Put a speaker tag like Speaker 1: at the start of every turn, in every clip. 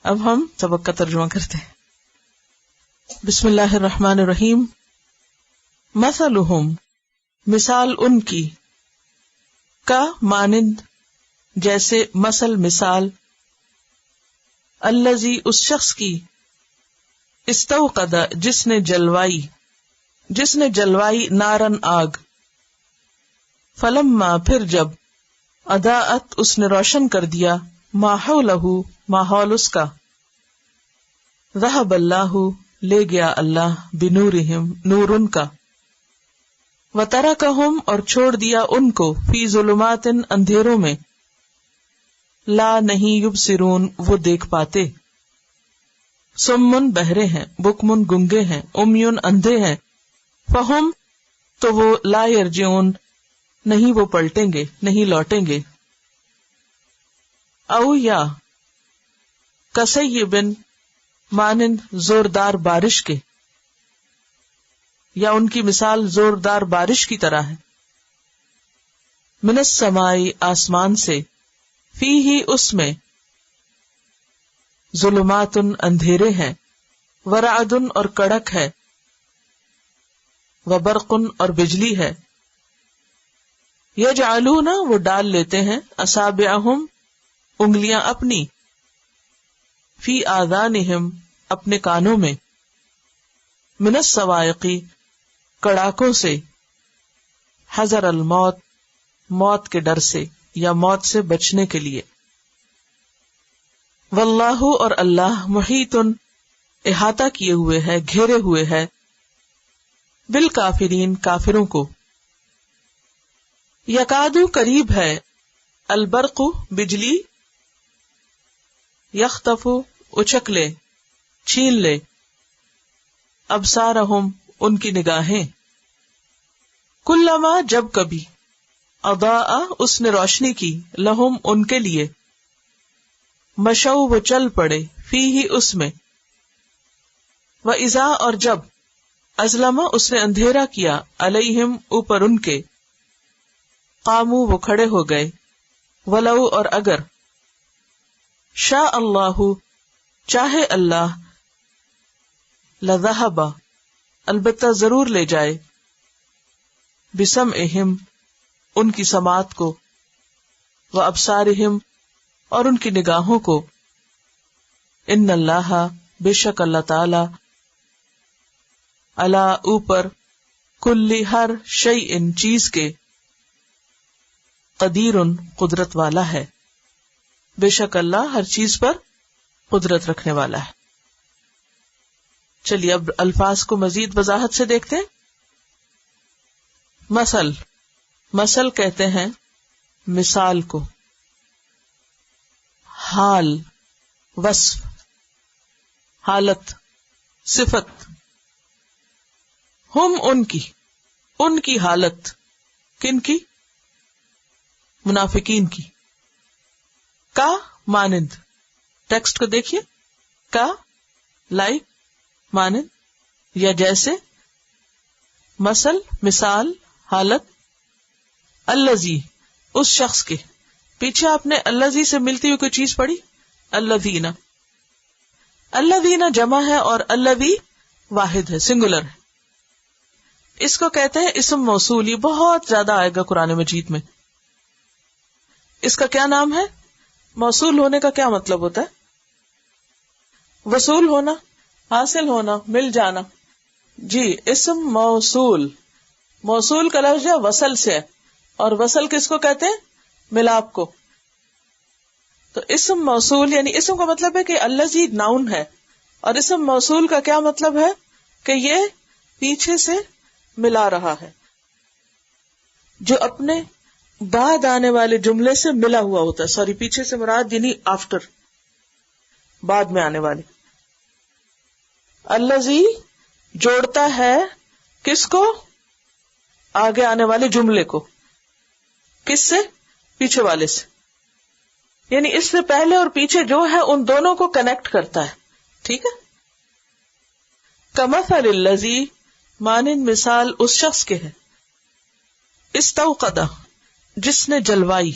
Speaker 1: اب ہم سبق کا ترجمہ کرتے ہیں. بسم اللہ الرحمن الرحیم. مثلہم مثال ان کی، کا مانند جیسے، مثال الذی اس شخص کی، استوقد جس نے جلوائی نارن آگ، فلما پھر جب، اضاءت اس نے روشن کر دیا، ما حولہ ماحول اس کا، ذہب اللہ لے گیا اللہ، بنورہم نور ان کا، وترکہم اور چھوڑ دیا ان کو، فی ظلمات اندھیروں میں، لا نہیں یبصرون وہ دیکھ پاتے، سمن بہرے ہیں، بکمن گنگے ہیں، امیون اندھے ہیں، فہم تو وہ، لا یرجعون نہیں وہ پلٹیں گے، نہیں لوٹیں گے، او یا کسیبن مانند زوردار بارش کے، یا ان کی مثال زوردار بارش کی طرح ہے، من السماء آسمان سے، فیہ اس میں، ظلمات اندھیرے ہیں، ورعد اور کڑک ہے، وبرق اور بجلی ہے، یجعلون وہ ڈال لیتے ہیں، اصابعہم انگلیاں اپنی، فی آذانہم اپنے کانوں میں، من الصواعق کڑاکوں سے، حذر الموت موت کے ڈر سے یا موت سے بچنے کے لیے، واللہ اور اللہ محیط احاطہ کیے ہوئے ہے، گھیرے ہوئے ہے، بالکافرین کافروں کو، یکادو قریب ہے، البرق بجلی، یخطف اچک لے، چھین لے، ابصارہم ان کی نگاہیں، کلما جب کبھی، اضاء اس نے روشنی کی، لہم ان کے لیے، مشو وہ چل پڑے، فیہ اس میں، وَإِذَا اور جب، اظلم اس نے اندھیرا کیا، علیہم اوپر ان کے، قاموا وہ کھڑے ہو گئے، ولو اور اگر، شاء اللہ چاہے اللہ، لذہب البتہ ضرور لے جائے، بسمعہم ان کی سماعت کو، وابصارہم اور ان کی نگاہوں کو، ان اللہ بے شک اللہ تعالی، علی اوپر، کل ہر شیء چیز کے، قدیر قدرت والا ہے، بے شک اللہ ہر چیز پر قدرت رکھنے والا ہے. چلیے اب الفاظ کو مزید وضاحت سے دیکھتے ہیں. مثل کہتے ہیں مثال کو، حال وصف، حالت صفت، ہم ان کی حالت، کن کی؟ منافقین کی، کا مانند، ٹیکسٹ کو دیکھیے، کا لائک، مانند یا جیسے، مثال حالت، الذی اس شخص کے، پیچھے آپ نے الذی سے ملتی ہوئی کوئی چیز پڑھی، الذین جمع ہے اور الذی واحد ہے، سنگولر ہے. اس کو کہتے ہیں اسم موصول، یہ بہت زیادہ آئے گا قرآن مجید میں. اس کا کیا نام ہے؟ موصول ہونے کا کیا مطلب ہوتا ہے؟ وصول ہونا، حاصل ہونا، مل جانا. جی، اسم موصول کا لفظ ہے وصل سے ہے، اور وصل کس کو کہتے ہیں؟ ملاپ کو. تو اسم موصول یعنی اسم کا مطلب ہے کہ الذی ناؤن ہے، اور اسم موصول کا کیا مطلب ہے کہ یہ پیچھے سے ملا رہا ہے، جو اپنے بعد آنے والے جملے سے ملا ہوا ہوتا ہے. پیچھے سے مراد یعنی آفٹر، بعد میں آنے والے. الذی جوڑتا ہے کس کو؟ آگے آنے والے جملے کو. کس سے؟ پیچھے والے سے. یعنی اس سے پہلے اور پیچھے جو ہے ان دونوں کو کنیکٹ کرتا ہے. ٹھیک ہے. کمثل الذی مانند مثال اس شخص کے ہے، استوقد جس نے جلوائی.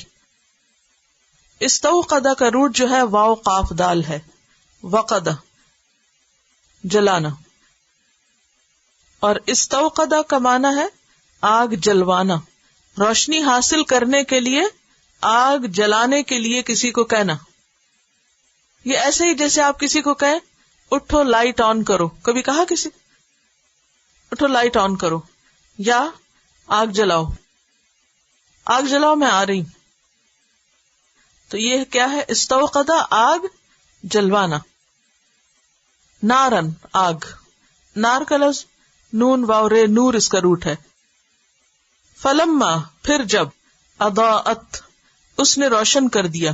Speaker 1: استوقد کا روٹ جو ہے واو قاف دال ہے، وقد جلانا، اور استوقد کا معنی ہے آگ جلوانا، روشنی حاصل کرنے کے لیے آگ جلانے کے لیے کسی کو کہنا. یہ ایسے ہی جیسے آپ کسی کو کہیں اٹھو لائٹ آن کرو، کبھی کہا کسی اٹھو لائٹ آن کرو، یا آگ جلاؤ، آگ جلاؤ میں آ رہی. تو یہ کیا ہے؟ استوقد آگ جلوانا. نارن آگ، نار کا لفظ نون واو رے نور اس کا روٹ ہے. فلما پھر جب، اضاءت اس نے روشن کر دیا.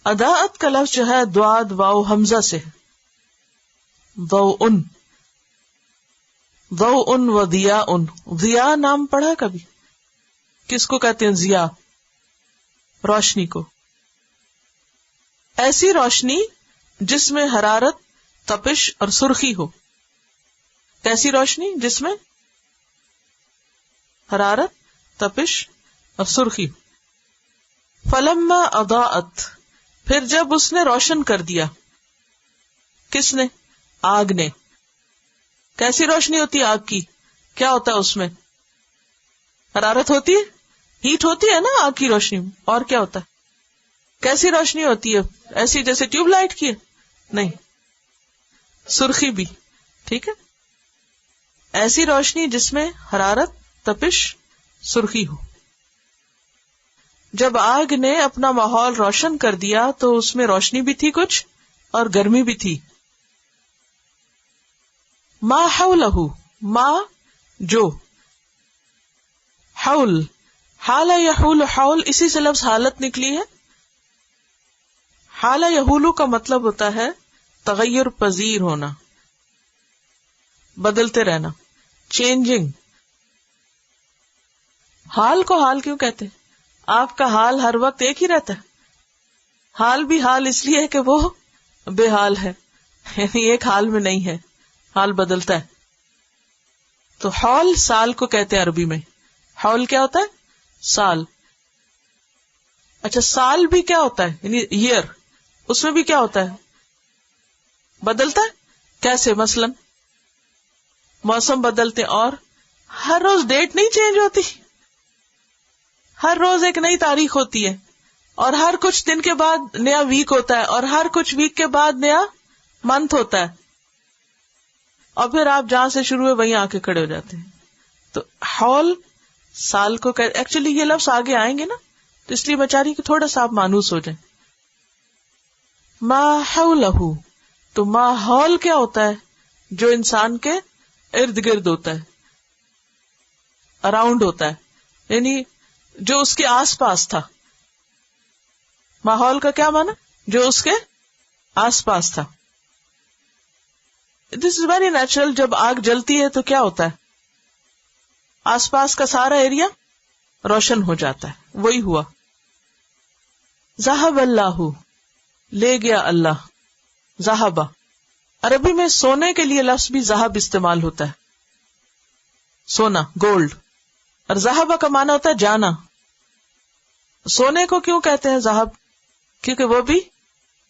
Speaker 1: اضاءت کا لفظ جو ہے دواد واو حمزہ سے، ضوء ضوء و ضیاء. ضیاء نام پڑھا کبھی؟ کس کو کہتے ہیں ضیاء؟ روشنی کو. ایسی روشنی جس میں حرارت، تپش اور سرخی ہو. کیسی روشنی؟ جس میں حرارت، تپش اور سرخی. فلما اضاءت پھر جب اس نے روشن کر دیا. کس نے؟ آگ نے. کیسی روشنی ہوتی ہے آگ کی؟ کیا ہوتا ہے اس میں؟ حرارت ہوتی ہے، ہیٹ ہوتی ہے نا آگ کی روشنی میں. اور کیا ہوتا ہے؟ کیسی روشنی ہوتی ہے؟ ایسی جیسے ٹیوب لائٹ کی ہے؟ نہیں، سرخی بھی. ٹھیک ہے، ایسی روشنی جس میں حرارت، تپش، سرخی ہو. جب آگ نے اپنا ماحول روشن کر دیا تو اس میں روشنی بھی تھی کچھ اور گرمی بھی تھی. ما حولہ، ما جو، حول حال یحول، حول اسی سے لفظ حالت نکلی ہے. حال یحول کا مطلب ہوتا ہے تغیر پذیر ہونا، بدلتے رہنا، چینجنگ. حال کو حال کیوں کہتے ہیں؟ آپ کا حال ہر وقت ایک ہی رہتا ہے. حال بھی حال اس لیے ہے کہ وہ بے حال ہے، یعنی ایک حال میں نہیں ہے، حال بدلتا ہے. تو حول سال کو کہتے ہیں عربی میں. حول کیا ہوتا ہے؟ سال. اچھا، سال بھی کیا ہوتا ہے؟ یعنی ایئر، اس میں بھی کیا ہوتا ہے؟ بدلتا ہے. کیسے؟ مثلا موسم بدلتے، اور ہر روز ڈیٹ نہیں چینج ہوتی، ہر روز ایک نئی تاریخ ہوتی ہے، اور ہر کچھ دن کے بعد نیا ویک ہوتا ہے، اور ہر کچھ ویک کے بعد نیا منتھ ہوتا ہے، اور پھر آپ جہاں سے شروع ہوئے وہیں آ کے کھڑے ہو جاتے ہیں. تو حول سال کو ایکچولی یہ لفظ آگے آئیں گے نا، تو اس لیے میں چاہ رہی کہ تھوڑا سا آپ مانوس ہو جائیں. ما حولہ، تو ماحول کیا ہوتا ہے؟ جو انسان کے ارد گرد ہوتا ہے، اراؤنڈ ہوتا ہے، یعنی جو اس کے آس پاس تھا. ماحول کا کیا معنی؟ جو اس کے آس پاس تھا. دس از ویری نیچرل. جب آگ جلتی ہے تو کیا ہوتا ہے؟ آس پاس کا سارا ایریا روشن ہو جاتا ہے. وہی ہوا. ذہب اللہ، لے گیا اللہ. ذہب عربی میں سونے کے لیے لفظ بھی ذہب استعمال ہوتا ہے، سونا، گولڈ. اور ذہب کا معنی ہوتا ہے جانا. سونے کو کیوں کہتے ہیں ذہب؟ کیونکہ وہ بھی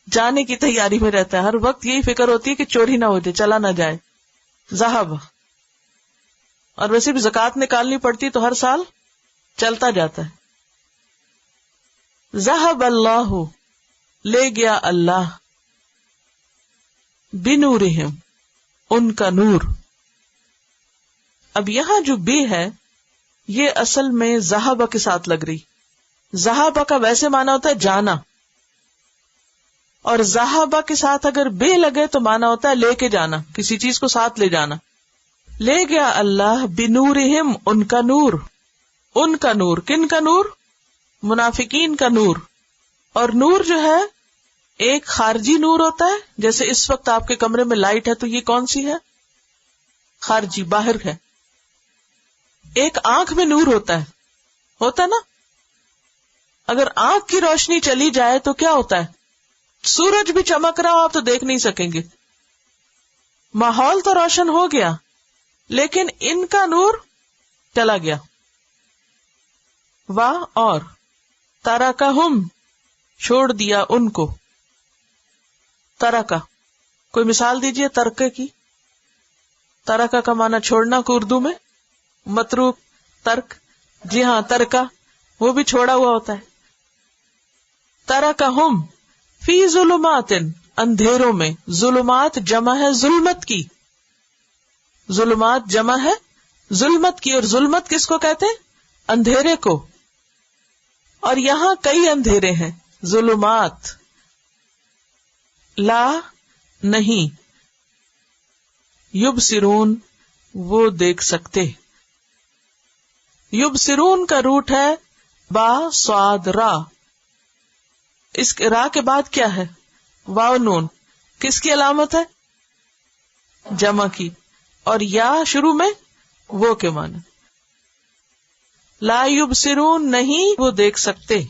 Speaker 1: جانے کی تیاری میں رہتا ہے، ہر وقت یہی فکر ہوتی ہے کہ چوری نہ ہو جائے، چلا نہ جائے. ذہب. اور ویسے بھی زکوٰۃ نکالنی پڑتی تو ہر سال چلتا جاتا ہے. ذہب اللہ، لے گیا اللہ. بنورہم، ان کا نور. اب یہاں جو بے ہے یہ اصل میں ذہب کے ساتھ لگ رہی. ذہب کا ویسے معنی ہوتا ہے جانا، اور ذہب کے ساتھ اگر بے لگے تو معنی ہوتا ہے لے کے جانا، کسی چیز کو ساتھ لے جانا. لے گیا اللہ بنورہم، ان کا نور. ان کا نور، کن کا نور؟ منافقین کا نور. اور نور جو ہے ایک خارجی نور ہوتا ہے، جیسے اس وقت آپ کے کمرے میں لائٹ ہے تو یہ کون سی ہے؟ خارجی، باہر ہے. ایک آنکھ میں نور ہوتا ہے نا. اگر آنکھ کی روشنی چلی جائے تو کیا ہوتا ہے؟ سورج بھی چمک رہا ہو آپ تو دیکھ نہیں سکیں گے. ماحول تو روشن ہو گیا لیکن ان کا نور چلا گیا. واہ، اور ترکہم، چھوڑ دیا ان کو. ترکا، کوئی مثال دیجئے ترکے کی. ترکا کا معنی چھوڑنا کو اردو میں متروک، ترک. جی ہاں ترکا وہ بھی چھوڑا ہوا ہوتا ہے. ترکہم فی ظلمات، اندھیروں میں. ظلمات جمع ہے ظلمت کی، ظلمات جمع ہے ظلمت کی. اور ظلمت کس کو کہتے ہیں؟ اندھیرے کو. اور یہاں کئی اندھیرے ہیں. ظلمات لا نہیں، یبصرون وہ دیکھ سکتے. یبصرون کا روٹ ہے با صاد را. اس را کے بعد کیا ہے؟ واو نون. کس کی علامت ہے؟ جمع کی. اور یا شروع میں وہ کے معنی. لا یبصرون نہیں وہ دیکھ سکتے.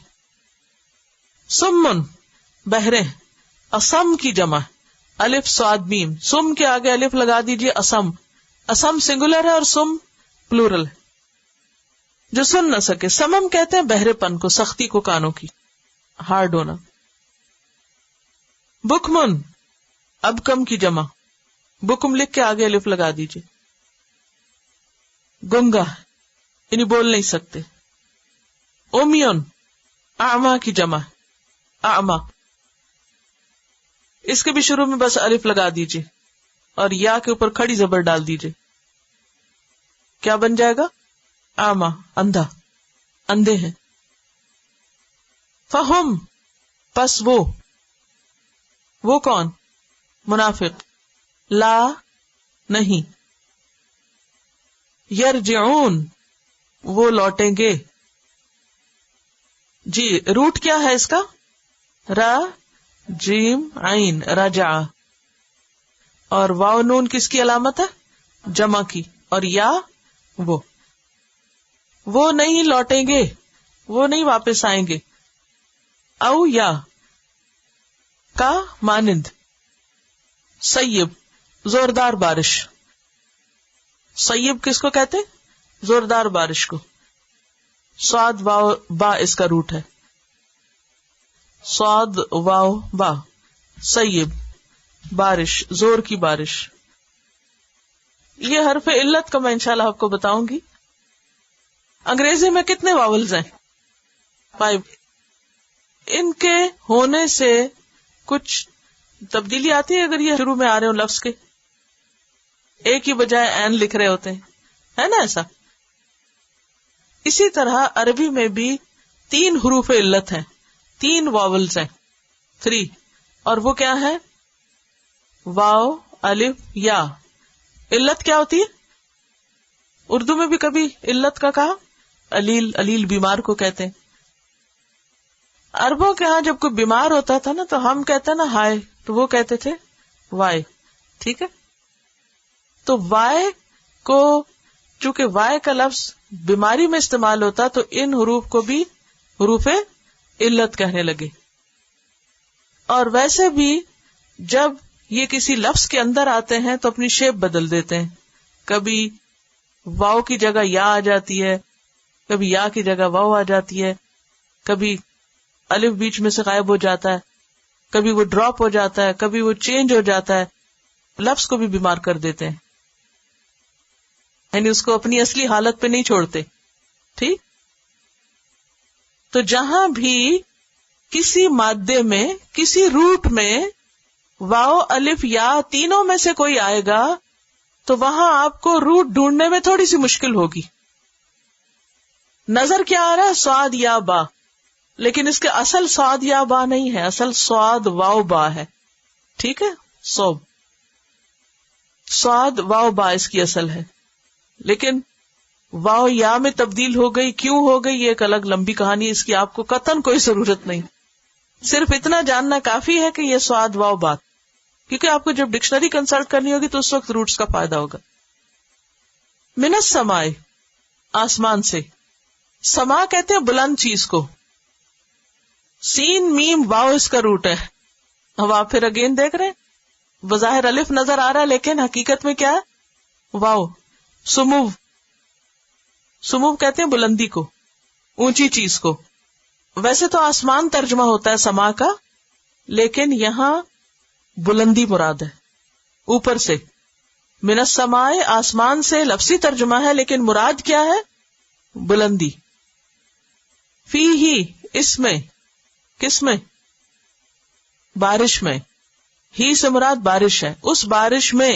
Speaker 1: سمن بہرے، اسم کی جمع، الف صاد میم. سم کے آگے الف لگا دیجئے. اسم، اسم سنگولر ہے اور سم پلورل ہے. جو سن نہ سکے. سمم کہتے ہیں بہرے پن کو، سختی کو، کانوں کی، ہارڈ ہونا. بکمن اب کم کی جمع، بکم لکھ کے آگے الف لگا دیجئے. گنگا یعنی بول نہیں سکتے. اومیون اعما کی جمع، اعما. اس کے بھی شروع میں بس الف لگا دیجئے اور یا کے اوپر کھڑی زبر ڈال دیجئے. کیا بن جائے گا؟ اعما، اندھا، اندھے ہیں. فہم پس وہ کون؟ منافق. لا نہیں. یرجعون وہ لوٹیں گے. جی روٹ کیا ہے اس کا؟ را جیم عین، رجع. اور واو نون کس کی علامت ہے؟ جمع کی. اور یا وہ نہیں لوٹیں گے، وہ نہیں واپس آئیں گے. او یا کا مانند. سیب زوردار بارش. سیب کس کو کہتے؟ زوردار بارش کو. صاد واو با اس کا روٹ ہے. صاد واو با. سیب بارش، زور کی بارش. یہ حرف علت کا میں انشاءاللہ آپ کو بتاؤں گی. انگریزی میں کتنے واولز ہیں؟ 5. ان کے ہونے سے کچھ تبدیلی آتی ہے اگر یہ شروع میں آ رہے ہوں لفظ کے. ایک ہی بجائے این لکھ رہے ہوتے ہیں، ہے نا ایسا. اسی طرح عربی میں بھی 3 حروف علت ہیں، 3 واولز ہیں، 3. اور وہ کیا ہے؟ واو، الف، یا. علت کیا ہوتی ہے؟ اردو میں بھی کبھی علت کا کہا، علیل، علیل بیمار کو کہتے ہیں. عربوں کے ہاں جب کوئی بیمار ہوتا تھا نا تو ہم کہتے ہیں نا ہائے، تو وہ کہتے تھے وائے. ٹھیک ہے، تو وائے کو چونکہ وائے کا لفظ بیماری میں استعمال ہوتا تو ان حروف کو بھی حروف علت کہنے لگے. اور ویسے بھی جب یہ کسی لفظ کے اندر آتے ہیں تو اپنی شیپ بدل دیتے ہیں. کبھی واو کی جگہ یا آ جاتی ہے، کبھی یا کی جگہ واو آ جاتی ہے، کبھی الف بیچ میں سے غائب ہو جاتا ہے، کبھی وہ ڈراپ ہو جاتا ہے، کبھی وہ چینج ہو جاتا ہے. لفظ کو بھی بیمار کر دیتے ہیں، یعنی اس کو اپنی اصلی حالت پہ نہیں چھوڑتے. ٹھیک، تو جہاں بھی کسی مادے میں، کسی روٹ میں واو، الف، یا تینوں میں سے کوئی آئے گا تو وہاں آپ کو روٹ ڈھونڈنے میں تھوڑی سی مشکل ہوگی. نظر کیا آ رہا ہے؟ صاد یا با، لیکن اس کے اصل صاد یا با نہیں ہے، اصل صاد واو با ہے. ٹھیک ہے، صاد واو با اس کی اصل ہے، لیکن واو یا میں تبدیل ہو گئی. کیوں ہو گئی یہ ایک الگ لمبی کہانی ہے، اس کی آپ کو قطعاً کوئی ضرورت نہیں. صرف اتنا جاننا کافی ہے کہ یہ صاد واو با، کیونکہ آپ کو جب ڈکشنری کنسلٹ کرنی ہوگی تو اس وقت روٹس کا فائدہ ہوگا. من السماء آسمان سے. سما کہتے ہیں بلند چیز کو. سین میم واو اس کا روٹ ہے. اب آپ پھر اگین دیکھ رہے ہیں بظاہر الف نظر آ رہا ہے لیکن حقیقت میں کیا ہے؟ واو. سمو، سمو کہتے ہیں بلندی کو، اونچی چیز کو. ویسے تو آسمان ترجمہ ہوتا ہے سما کا، لیکن یہاں بلندی مراد ہے، اوپر سے. من السماء آسمان سے لفظی ترجمہ ہے، لیکن مراد کیا ہے؟ بلندی. فیہ اس میں، کس میں؟ بارش میں. ہی سے مراد بارش ہے. اس بارش میں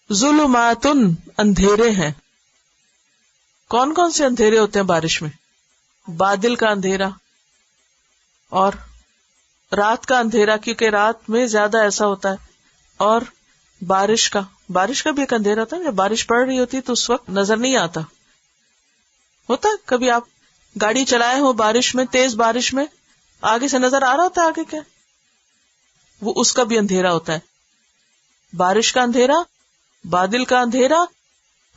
Speaker 1: ظلمات اندھیرے ہیں. کون کون سے اندھیرے ہوتے ہیں بارش میں؟ بادل کا اندھیرا اور رات کا اندھیرا، کیونکہ رات میں زیادہ ایسا ہوتا ہے، اور بارش کا بھی ایک اندھیرا ہوتا ہے. جب بارش پڑ رہی ہوتی تو اس وقت نظر نہیں آتا. ہوتا کبھی آپ گاڑی چلائے ہو بارش میں، تیز بارش میں، آگے سے نظر آ رہا ہوتا ہے آگے کیا، وہ اس کا بھی اندھیرا ہوتا ہے. بارش کا اندھیرا، بادل کا اندھیرا،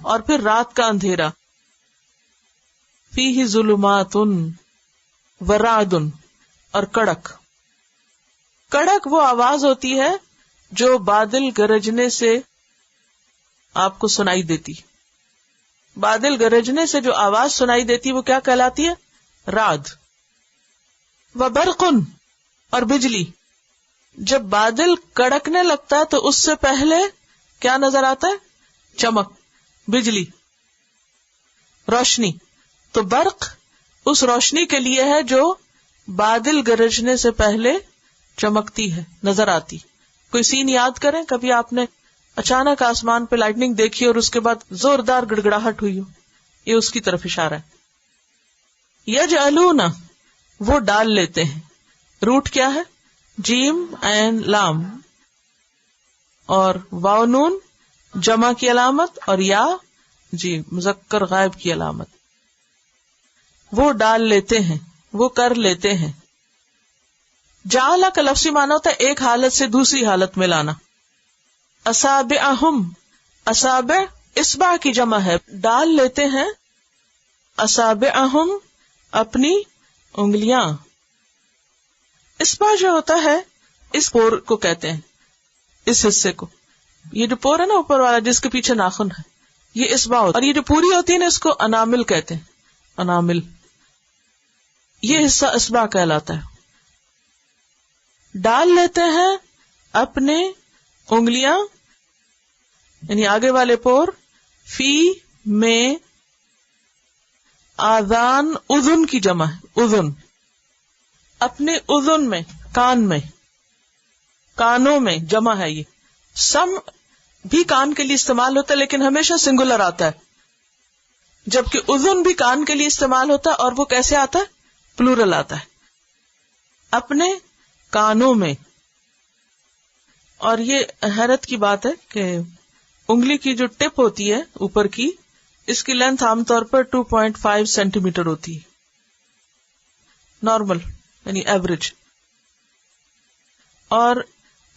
Speaker 1: اور پھر رات کا اندھیرا. فیہ ظلمات ورعد، اور کڑک. کڑک وہ آواز ہوتی ہے جو بادل گرجنے سے آپ کو سنائی دیتی. بادل گرجنے سے جو آواز سنائی دیتی وہ کیا کہلاتی ہے؟ رعد. وبرق، اور بجلی. جب بادل کڑکنے لگتا ہے تو اس سے پہلے کیا نظر آتا ہے؟ چمک، بجلی، روشنی. تو برق اس روشنی کے لیے ہے جو بادل گرجنے سے پہلے چمکتی ہے، نظر آتی. کوئی سین یاد کریں، کبھی آپ نے اچانک آسمان پہ لائٹننگ دیکھی اور اس کے بعد زوردار گڑگڑاہٹ ہوئی ہو، یہ اس کی طرف اشارہ ہے. یجعلون، وہ ڈال لیتے ہیں. روٹ کیا ہے؟ جیم این لام، اور واو نون جمع کی علامت، اور یا جی مذکر غائب کی علامت. وہ ڈال لیتے ہیں، وہ کر لیتے ہیں. جعل کا لفظی معنی ہوتا ہے ایک حالت سے دوسری حالت میں لانا. اصابعہم، اصابع اصبع کی جمع ہے. ڈال لیتے ہیں اصابعہم، اپنی انگلیاں. اصبع جو ہوتا ہے اس پور کو کہتے ہیں، اس حصے کو. یہ جو پور ہے نا اوپر والا جس کے پیچھے ناخن ہے، یہ اصبع ہوتا ہے. اور یہ جو پوری ہوتی ہے نا اس کو انامل کہتے ہیں. انامل، یہ حصہ اصبع کہلاتا ہے. ڈال لیتے ہیں اپنے انگلیاں، یعنی آگے والے پور. فی میں آذان، اذن کی جمع ہے، اذن. اپنے اذن میں، کان میں، کانوں میں جمع ہے. یہ سم بھی کان کے لیے استعمال ہوتا ہے لیکن ہمیشہ سنگولر آتا ہے، جبکہ اذن بھی کان کے لیے استعمال ہوتا ہے اور وہ کیسے آتا ہے؟ پلورل آتا ہے. اپنے کانوں میں. اور یہ حیرت کی بات ہے کہ انگلی کی جو ٹپ ہوتی ہے اوپر کی، اس کی لینتھ عام طور پر 2.5 سینٹی میٹر ہوتی ہے، نارمل یعنی ایوریج. اور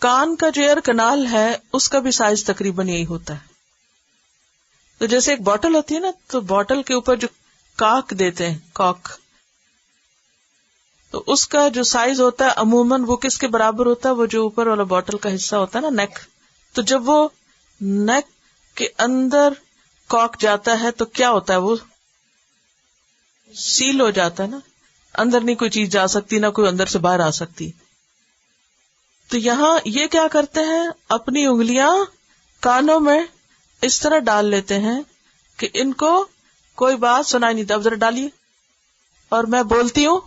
Speaker 1: کان کا جو ایئر کنال ہے اس کا بھی سائز تقریباً یہی ہوتا ہے. تو جیسے ایک بوٹل ہوتی ہے نا، تو بوٹل کے اوپر جو کاک دیتے ہیں، کاک، تو اس کا جو سائز ہوتا ہے عموماً وہ کس کے برابر ہوتا ہے؟ وہ جو اوپر والا بوٹل کا حصہ ہوتا ہے نا، نیک. تو جب وہ نیک کے اندر کاک جاتا ہے تو کیا ہوتا ہے؟ وہ سیل ہو جاتا ہے نا، اندر نہیں کوئی چیز جا سکتی، نہ کوئی اندر سے باہر آ سکتی. تو یہاں یہ کیا کرتے ہیں؟ اپنی انگلیاں کانوں میں اس طرح ڈال لیتے ہیں کہ ان کو کوئی بات سنائی نہیں. اب ذرا ڈالیے، اور میں بولتی ہوں،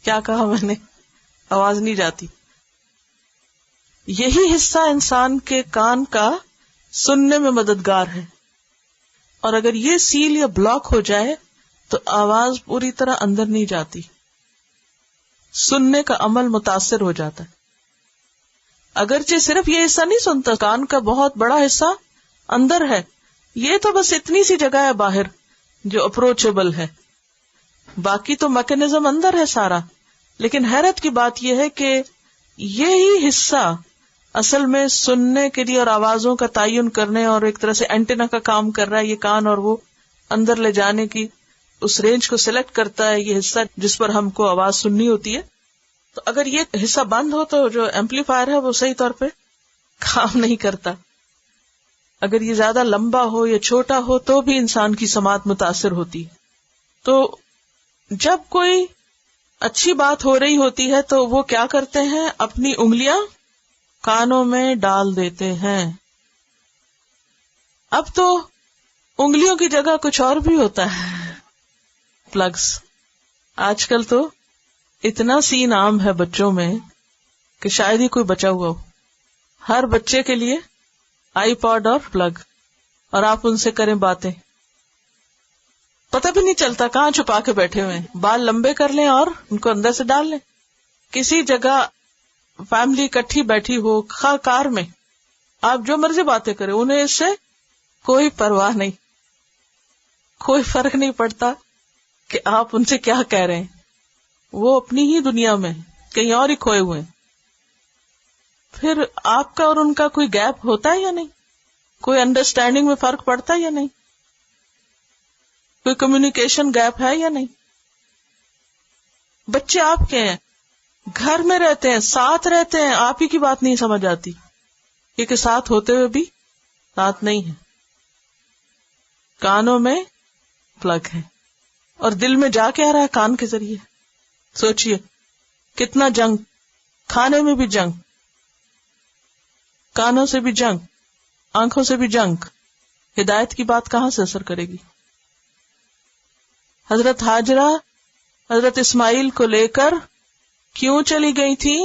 Speaker 1: کیا کہا میں نے؟ آواز نہیں جاتی. یہی حصہ انسان کے کان کا سننے میں مددگار ہے، اور اگر یہ سیل یا بلاک ہو جائے تو آواز پوری طرح اندر نہیں جاتی، سننے کا عمل متاثر ہو جاتا ہے. اگرچہ صرف یہ حصہ نہیں سنتا، کان کا بہت بڑا حصہ اندر ہے. یہ تو بس اتنی سی جگہ ہے باہر جو اپروچیبل ہے، باقی تو میکینزم اندر ہے سارا. لیکن حیرت کی بات یہ ہے کہ یہی حصہ اصل میں سننے کے لیے اور آوازوں کا تعین کرنے اور ایک طرح سے اینٹینا کا کام کر رہا ہے. یہ کان اور وہ اندر لے جانے کی اس رینج کو سلیکٹ کرتا ہے، یہ حصہ جس پر ہم کو آواز سننی ہوتی ہے. تو اگر یہ حصہ بند ہو تو جو ایمپلیفائر ہے وہ صحیح طور پہ کام نہیں کرتا. اگر یہ زیادہ لمبا ہو یا چھوٹا ہو تو بھی انسان کی سماعت متاثر ہوتی. تو جب کوئی اچھی بات ہو رہی ہوتی ہے تو وہ کیا کرتے ہیں؟ اپنی انگلیاں کانوں میں ڈال دیتے ہیں. اب تو انگلیوں کی جگہ کچھ اور بھی ہوتا ہے، پلگس. آج کل تو اتنا سین عام ہے بچوں میں کہ شاید ہی کوئی بچا ہوا ہو. ہر بچے کے لیے آئی پاڈ اور پلگ، اور آپ ان سے کریں باتیں، پتہ بھی نہیں چلتا کہاں چھپا کے بیٹھے ہوئے ہیں. بال لمبے کر لیں اور ان کو اندر سے ڈال لیں. کسی جگہ فیملی اکٹھی بیٹھی ہو، خواہ کار میں، آپ جو مرضی باتیں کریں، انہیں اس سے کوئی پرواہ نہیں، کوئی فرق نہیں پڑتا کہ آپ ان سے کیا کہہ رہے ہیں. وہ اپنی ہی دنیا میں کہیں اور ہی کھوئے ہوئے ہیں. پھر آپ کا اور ان کا کوئی گیپ ہوتا ہے یا نہیں؟ کوئی انڈرسٹینڈنگ میں فرق پڑتا ہے یا نہیں؟ کوئی کمیونیکیشن گیپ ہے یا نہیں؟ بچے آپ کے ہیں، گھر میں رہتے ہیں، ساتھ رہتے ہیں، آپ ہی کی بات نہیں سمجھ آتی، کیونکہ ساتھ ہوتے ہوئے بھی ساتھ نہیں ہے. کانوں میں پلگ ہے، اور دل میں جا کے آ رہا ہے کان کے ذریعے. سوچئے کتنا جنگ، کھانے میں بھی جنگ، کانوں سے بھی جنگ، آنکھوں سے بھی جنگ. ہدایت کی بات کہاں سے اثر کرے گی؟ حضرت ہاجرہ حضرت اسماعیل کو لے کر کیوں چلی گئی تھی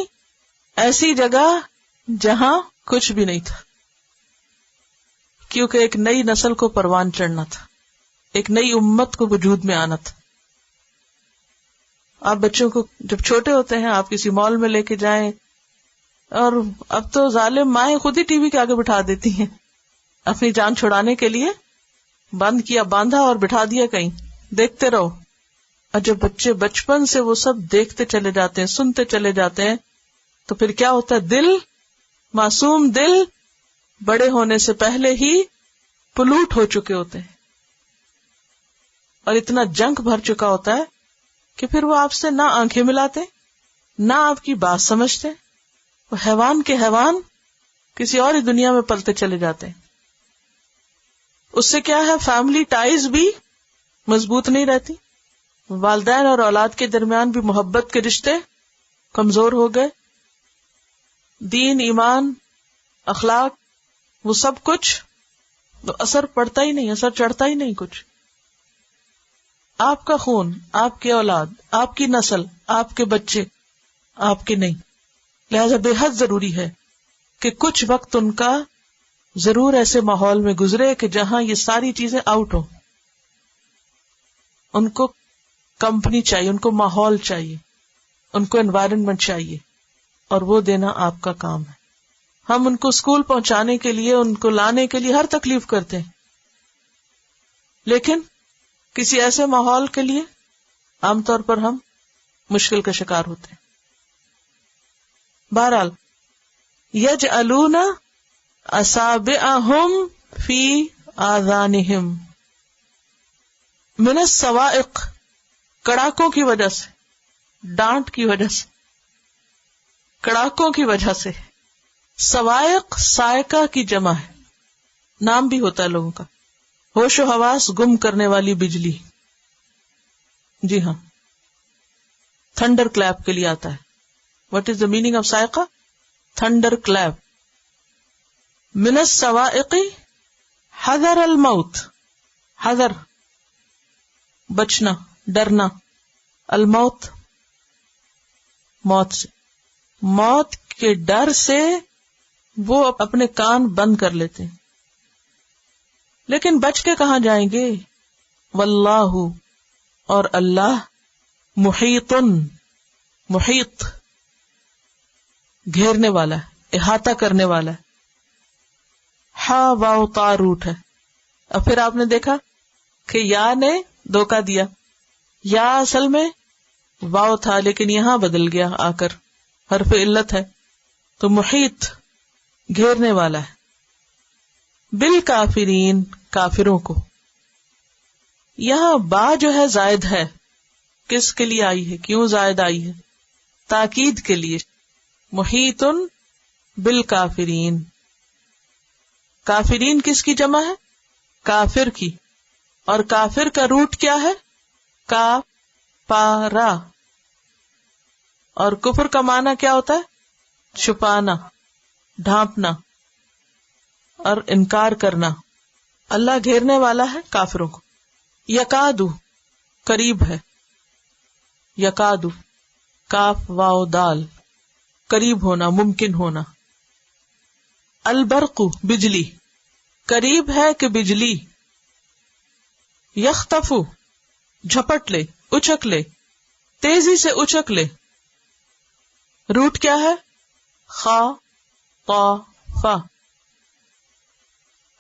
Speaker 1: ایسی جگہ جہاں کچھ بھی نہیں تھا؟ کیونکہ ایک نئی نسل کو پروان چڑھنا تھا، ایک نئی امت کو وجود میں آنا تھا. آپ بچوں کو جب چھوٹے ہوتے ہیں آپ کسی مال میں لے کے جائیں، اور اب تو ظالم مائیں خود ہی ٹی وی کے آگے بٹھا دیتی ہیں اپنی جان چھڑانے کے لیے. بند کیا، باندھا اور بٹھا دیا کہیں، دیکھتے رہو. اور جب بچے بچپن سے وہ سب دیکھتے چلے جاتے ہیں، سنتے چلے جاتے ہیں، تو پھر کیا ہوتا ہے؟ دل، معصوم دل بڑے ہونے سے پہلے ہی پلوٹ ہو چکے ہوتے ہیں، اور اتنا جنگ بھر چکا ہوتا ہے کہ پھر وہ آپ سے نہ آنکھیں ملاتے، نہ آپ کی بات سمجھتے. وہ حیوان کے حیوان کسی اور ہی دنیا میں پلتے چلے جاتے ہیں. اس سے کیا ہے؟ فیملی ٹائز بھی مضبوط نہیں رہتی، والدین اور اولاد کے درمیان بھی محبت کے رشتے کمزور ہو گئے، دین، ایمان، اخلاق، وہ سب کچھ تو اثر پڑتا ہی نہیں، اثر چڑھتا ہی نہیں کچھ. آپ کا خون، آپ کی اولاد، آپ کی نسل، آپ کے بچے آپ کے نہیں. لہذا بے حد ضروری ہے کہ کچھ وقت ان کا ضرور ایسے ماحول میں گزرے کہ جہاں یہ ساری چیزیں آؤٹ ہوں. ان کو کمپنی چاہیے، ان کو ماحول چاہیے، ان کو انوائرنمنٹ چاہیے، اور وہ دینا آپ کا کام ہے. ہم ان کو اسکول پہنچانے کے لیے، ان کو لانے کے لیے ہر تکلیف کرتے ہیں، لیکن کسی ایسے ماحول کے لیے عام طور پر ہم مشکل کا شکار ہوتے ہیں. بہرحال یجعلون اصابعہم فی آذانہم من الصواعق، کڑاکوں کی وجہ سے، ڈانٹ کی وجہ سے، کڑاکوں کی وجہ سے. صواعق صاعقہ کی جمع ہے، نام بھی ہوتا ہے لوگوں کا. ہوش و حواس گم کرنے والی بجلی. جی ہاں، تھنڈر کلیپ کے لیے آتا ہے. What is the meaning of صاعقہ؟ Thunderclap. من الصواعق حذر الموت، حذر بچنا، ڈرنا، الموت موت سے، موت کے ڈر سے وہ اپنے کان بند کر لیتے ہیں. لیکن بچ کے کہاں جائیں گے؟ واللہ، اور اللہ، محیطن، محیط گھیرنے والا ہے، احاطہ کرنے والا ہے. ہا واو تا روٹ ہے. اور پھر آپ نے دیکھا کہ یا نے دھوکہ دیا، یا اصل میں واو تھا لیکن یہاں بدل گیا آ کر، حرف علت ہے. تو محیط گھیرنے والا ہے. بالکافرین، کافروں کو. یہاں با جو ہے زائد ہے، کس کے لیے آئی ہے؟ کیوں زائد آئی ہے؟ تاکید کے لیے. محیطن بالکافرین. کافرین کس کی جمع ہے؟ کافر کی. اور کافر کا روٹ کیا ہے؟ کافارا. اور کفر کا معنی کیا ہوتا ہے؟ چھپانا، ڈھانپنا اور انکار کرنا. اللہ گھیرنے والا ہے کافروں کو. یکادو قریب ہے. یکادو کاف واو دال قریب ہونا ممکن ہونا. البرق بجلی قریب ہے کہ بجلی. یختف جھپٹ لے اچک لے تیزی سے اچک لے. روٹ کیا ہے؟ خا قا فا.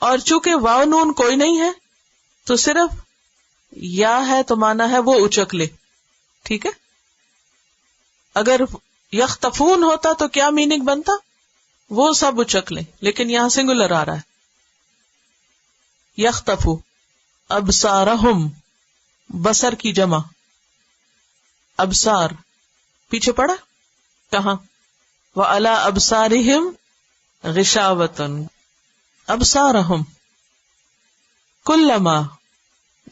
Speaker 1: اور چونکہ واو نون کوئی نہیں ہے تو صرف یا ہے تو مانا ہے وہ اچک لے. ٹھیک ہے. اگر یختفون ہوتا تو کیا میننگ بنتا؟ وہ سب اچک لیں، لیکن یہاں سنگولر آ رہا ہے. یختفو ابصارہم بصر کی جمع. ابصار پیچھے پڑا کہاں؟ وعلی ابصارہم غشاوۃ. ابصارہم کلما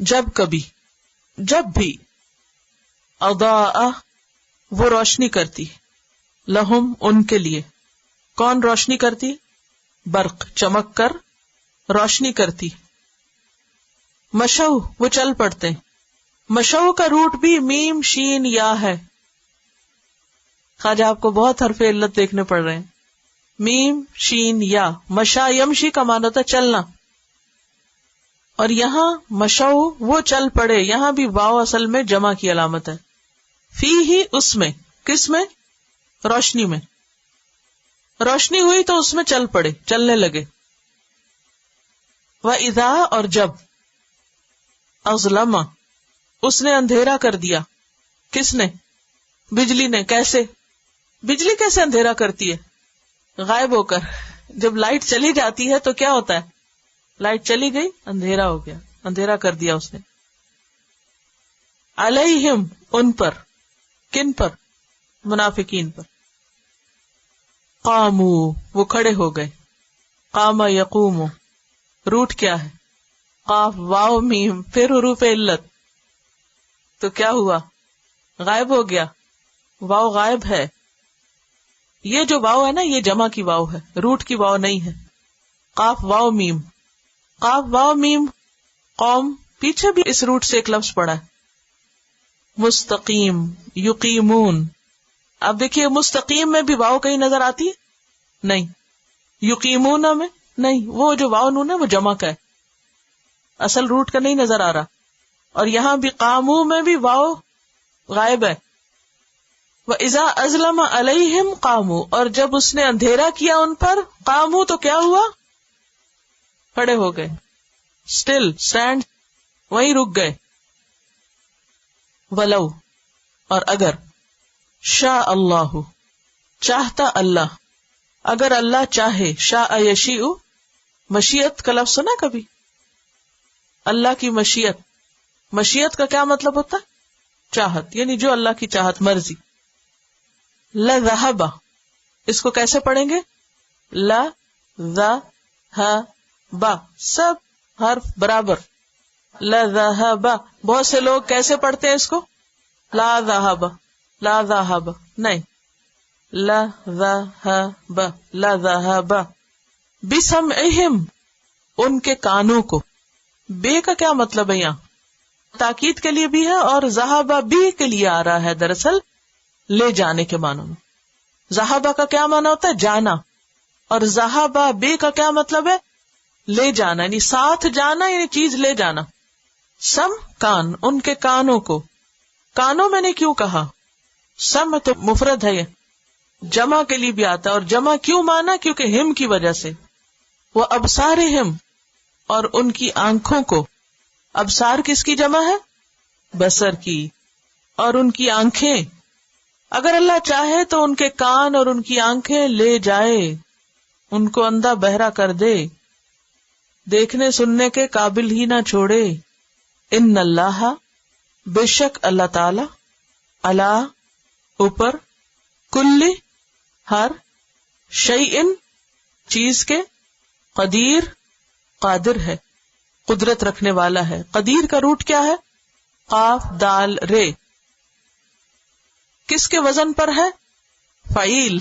Speaker 1: جب کبھی جب بھی اضاء وہ روشنی کرتی لہم ان کے لیے. کون روشنی کرتی؟ برق چمک کر روشنی کرتی. مشو وہ چل پڑتے. مشو کا روٹ بھی میم شین یا ہے. خواجہ آپ کو بہت حرف علت دیکھنے پڑ رہے ہیں. میم شین یا. مشا یمشی کا معنی ہوتا ہے چلنا، اور یہاں مشو وہ چل پڑے. یہاں بھی واو اصل میں جمع کی علامت ہے. فی ہی اس میں. کس میں؟ روشنی میں. روشنی ہوئی تو اس میں چل پڑے چلنے لگے. وَإِذَا اور جب اظلم اس نے اندھیرا کر دیا. کس نے؟ بجلی نے. کیسے؟ بجلی کیسے اندھیرا کرتی ہے؟ غائب ہو کر. جب لائٹ چلی جاتی ہے تو کیا ہوتا ہے؟ لائٹ چلی گئی اندھیرا ہو گیا، اندھیرا کر دیا اس نے. علیہم ان پر. کن پر؟ منافقین پر. قامو وہ کھڑے ہو گئے. قام یقوم روٹ کیا ہے؟ قاف واو میم پھر حروف علت. تو کیا ہوا؟ غائب ہو گیا. واو غائب ہے. یہ جو واو ہے نا یہ جمع کی واو ہے، روٹ کی واو نہیں ہے. قاف واو میم. قاف واو میم قوم پیچھے بھی اس روٹ سے ایک لفظ پڑا ہے. مستقیم یقیمون. اب دیکھیے مستقیم میں بھی واو کہیں نظر آتی ہے؟ نہیں. یقیمون میں نہیں. وہ جو واو نون ہے وہ جمع کا ہے، اصل روٹ کا نہیں نظر آ رہا. اور یہاں بھی قامو میں بھی واو غائب ہے. وَإِذَا أَظْلَمَ عَلَيْهِمْ قَامُوا اور جب اس نے اندھیرا کیا ان پر قامو تو کیا ہوا؟ کھڑے ہو گئے. اسٹل اسٹینڈ وہیں رک گئے. ولو اور اگر شاء اللہ چاہتا اللہ. اگر اللہ چاہے. شاء یشیء مشیت کا لفظ سنا کبھی؟ اللہ کی مشیت. مشیت کا کیا مطلب ہوتا ہے؟ چاہت، یعنی جو اللہ کی چاہت مرضی. لذہب اس کو کیسے پڑھیں گے؟ لا ذہب سب حرف برابر. لذہب بہت سے لوگ کیسے پڑھتے ہیں اس کو؟ لا ذہب لا ذہب نہیں. لا ذہب لا ذہب. بسمعہم ان کے کانوں کو. بے کا کیا مطلب ہے؟ یہاں تاکید کے لیے بھی ہے اور ذہب بھی کے لیے آ رہا ہے. دراصل لے جانے کے معنوں میں. ذہبہ کا کیا معنی ہوتا ہے؟ جانا. اور ذہبہ بے کا کیا مطلب ہے؟ لے جانا، یعنی ساتھ جانا، یعنی چیز لے جانا. سم کان ان کے کانوں کو. کانوں میں نے کیوں کہا؟ سم تو مفرد ہے، یہ جمع کے لیے بھی آتا ہے. اور جمع کیوں مانا؟ کیونکہ ہم کی وجہ سے. وہ ابصارہم اور ان کی آنکھوں کو. ابصار کس کی جمع ہے؟ بصر کی. اور ان کی آنکھیں. اگر اللہ چاہے تو ان کے کان اور ان کی آنکھیں لے جائے، ان کو اندھا بہرا کر دے، دیکھنے سننے کے قابل ہی نہ چھوڑے. ان اللہ بے شک اللہ تعالی اللہ اوپر کل ہر شیئن چیز کے قدیر قادر ہے، قدرت رکھنے والا ہے. قدیر کا روٹ کیا ہے؟ قاف دال رے. کس کے وزن پر ہے؟ فعیل.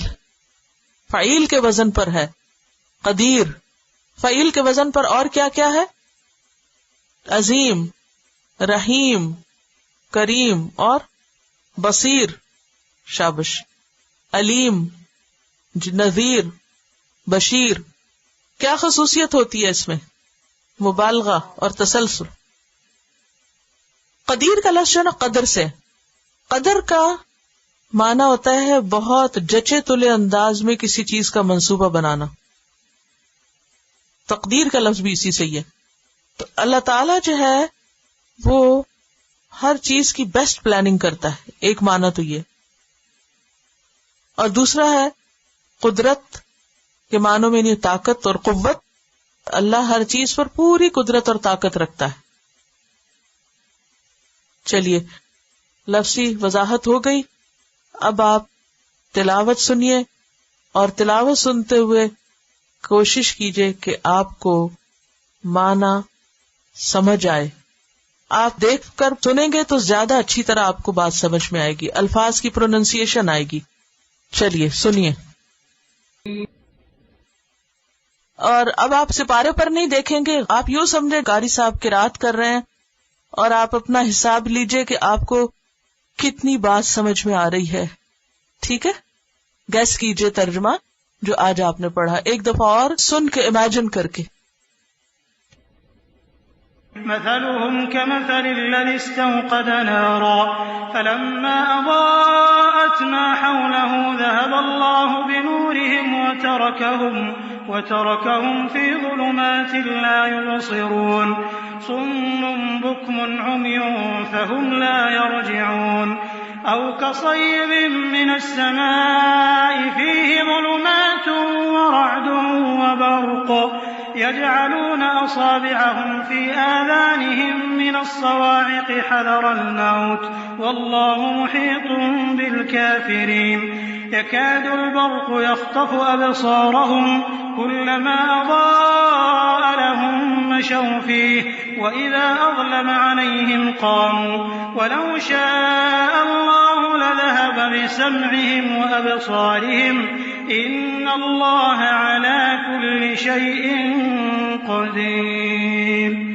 Speaker 1: فعیل کے وزن پر ہے. قدیر فعیل کے وزن پر اور کیا کیا ہے؟ عظیم، رحیم، کریم اور بصیر. شابش. علیم، نذیر، بشیر. کیا خصوصیت ہوتی ہے اس میں؟ مبالغہ اور تسلسل. قدیر کا لفظ جو ہے نا قدر سے، قدر کا معنی ہوتا ہے بہت جچے تلے انداز میں کسی چیز کا منصوبہ بنانا. تقدیر کا لفظ بھی اسی سے ہی ہے. تو اللہ تعالی جو ہے وہ ہر چیز کی بیسٹ پلاننگ کرتا ہے، ایک معنی تو یہ. اور دوسرا ہے قدرت کے معنوں میں نہیں، طاقت اور قوت. اللہ ہر چیز پر پوری قدرت اور طاقت رکھتا ہے. چلیے لفظی وضاحت ہو گئی. اب آپ تلاوت سنیے اور تلاوت سنتے ہوئے کوشش کیجئے کہ آپ کو معنی سمجھ آئے. آپ دیکھ کر سنیں گے تو زیادہ اچھی طرح آپ کو بات سمجھ میں آئے گی، الفاظ کی پروننسیشن آئے گی. چلیے سنیے. اور اب آپ سپارے پر نہیں دیکھیں گے، آپ یوں سمجھے قاری صاحب قرات کر رہے ہیں اور آپ اپنا حساب لیجئے کہ آپ کو کتنی بات سمجھ میں آ رہی ہے. ٹھیک ہے، گیس کیجئے ترجمہ جو آج آپ نے پڑھا ایک دفعہ اور سن کے امیجن کر کے.
Speaker 2: مثلهم كمثل الذي استوقد نارا فلما أضاءت ما حوله ذهب الله بنورهم وتركهم في ظلمات لا يبصرون صم بكم عمي فهم لا يرجعون أو كصيب من السماء فيه ظلمات ورعد وبرق يجعلون أصابعهم في آذانهم من الصواعق حذر الموت والله محيط بالكافرين يكاد البرق يخطف أبصارهم كلما أضاء لهم مشوا فيه وإذا أظلم عليهم قاموا ولو شاء الله لذهب بسمعهم وأبصارهم إن الله على كل شيء قدير.